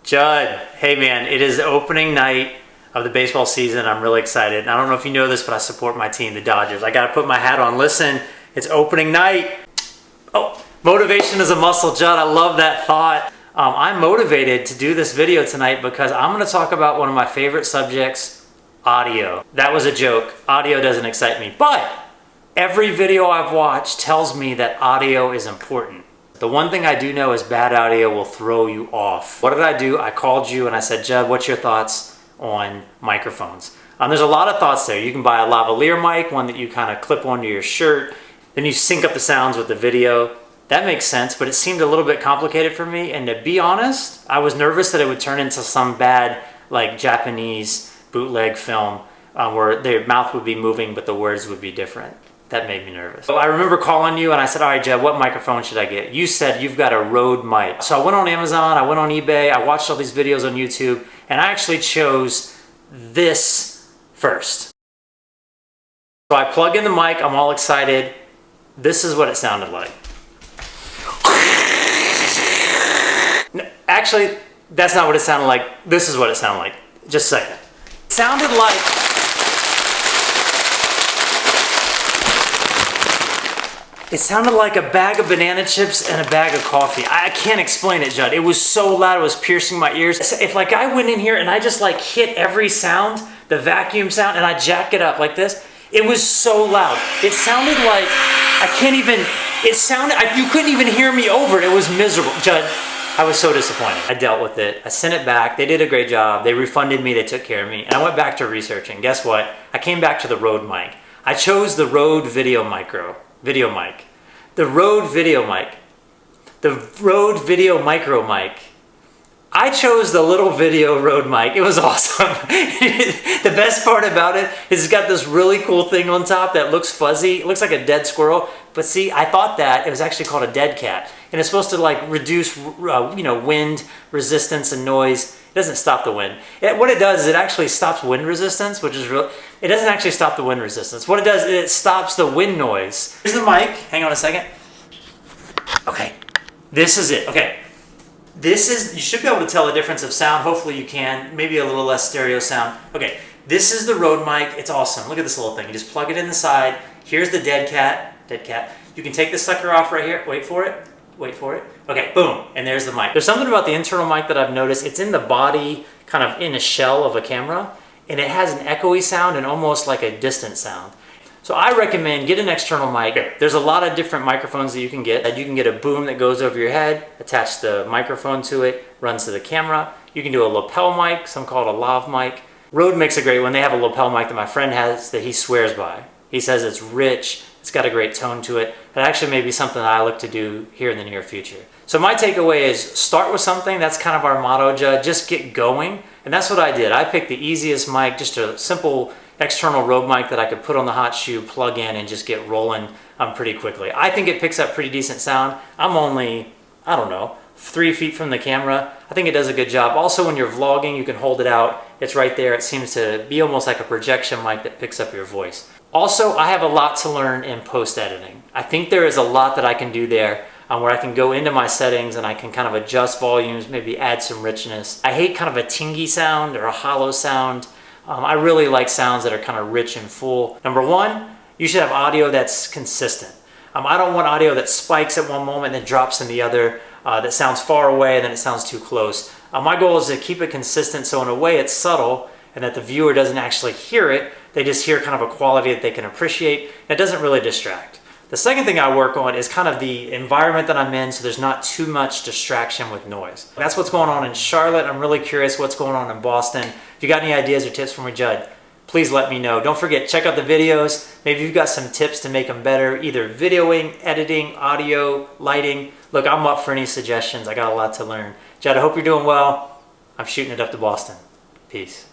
Judd, hey man, it is opening night of the baseball season. I'm really excited. And I don't know if you know this, but I support my team, the Dodgers. I got to put my hat on. Listen, it's opening night. Oh, motivation is a muscle, Judd. I love that thought. I'm motivated to do this video tonight because I'm going to talk about one of my favorite subjects, audio. That was a joke. Audio doesn't excite me, but every video I've watched tells me that audio is important. The one thing I do know is bad audio will throw you off. What did I do? I called you and I said, Judd, what's your thoughts on microphones? There's a lot of thoughts there. You can buy a lavalier mic, one that you kind of clip onto your shirt. Then you sync up the sounds with the video. That makes sense, but it seemed a little bit complicated for me. And to be honest, I was nervous that it would turn into some bad, like Japanese bootleg film where their mouth would be moving, but the words would be different. That made me nervous. So I remember calling you and I said, all right, Jeb, what microphone should I get? You said you've got a Rode mic. So I went on Amazon, I went on eBay, I watched all these videos on YouTube, and I actually chose this first. So I plug in the mic, I'm all excited. This is what it sounded like. No, actually, that's not what it sounded like. This is what it sounded like. Just a second. It sounded like a bag of banana chips and a bag of coffee. I can't explain it, Judd. It was so loud, it was piercing my ears. If like I went in here and I just like hit every sound, the vacuum sound, and I jack it up like this, it was so loud. It sounded like, you couldn't even hear me over it. It was miserable. Judd, I was so disappointed. I dealt with it. I sent it back. They did a great job. They refunded me. They took care of me. And I went back to researching. Guess what? I came back to the Rode mic. I chose the Rode Videomicro. The Rode Videomicro mic. I chose the little video Rode mic. It was awesome. The best part about it is it's got this really cool thing on top that looks fuzzy. It looks like a dead squirrel. But see, I thought that it was actually called a dead cat. And it's supposed to like reduce wind resistance and noise. It doesn't stop the wind. What it does is it actually stops wind resistance, which is real. It doesn't actually stop the wind resistance. What it does is it stops the wind noise. Here's the mic. Hang on a second. Okay, this is it. Okay, you should be able to tell the difference of sound. Hopefully you can. Maybe a little less stereo sound. Okay, this is the Rode mic. It's awesome. Look at this little thing. You just plug it in the side. Here's the dead cat. You can take the sucker off right here. Wait for it. Okay, boom, and there's the mic. There's something about the internal mic that I've noticed. It's in the body, kind of in a shell of a camera, and it has an echoey sound and almost like a distant sound. So I recommend get an external mic. There's a lot of different microphones that you can get. You can get a boom that goes over your head, attach the microphone to it, runs to the camera. You can do a lapel mic, some call it a lav mic. Rode makes a great one. They have a lapel mic that my friend has that he swears by. He says it's rich, it's got a great tone to it. It actually may be something that I look to do here in the near future. So my takeaway is start with something. That's kind of our motto, Judd. Just get going. And that's what I did. I picked the easiest mic, just a simple external Rode mic that I could put on the hot shoe, plug in, and just get rolling pretty quickly. I think it picks up pretty decent sound. I'm only, 3 feet from the camera. I think it does a good job. Also, when you're vlogging, you can hold it out. It's right there. It seems to be almost like a projection mic that picks up your voice. Also, I have a lot to learn in post-editing. I think there is a lot that I can do there where I can go into my settings and I can kind of adjust volumes, maybe add some richness. I hate kind of a tingy sound or a hollow sound. I really like sounds that are kind of rich and full. Number one, you should have audio that's consistent. I don't want audio that spikes at one moment and then drops in the other, that sounds far away and then it sounds too close. My goal is to keep it consistent so in a way it's subtle and that the viewer doesn't actually hear it. They just hear kind of a quality that they can appreciate. It doesn't really distract. The second thing I work on is kind of the environment that I'm in so there's not too much distraction with noise. That's what's going on in Charlotte. I'm really curious what's going on in Boston. If you got any ideas or tips for me, Judd, please let me know. Don't forget, check out the videos. Maybe you've got some tips to make them better, either videoing, editing, audio, lighting. Look, I'm up for any suggestions. I got a lot to learn. Judd, I hope you're doing well. I'm shooting it up to Boston. Peace.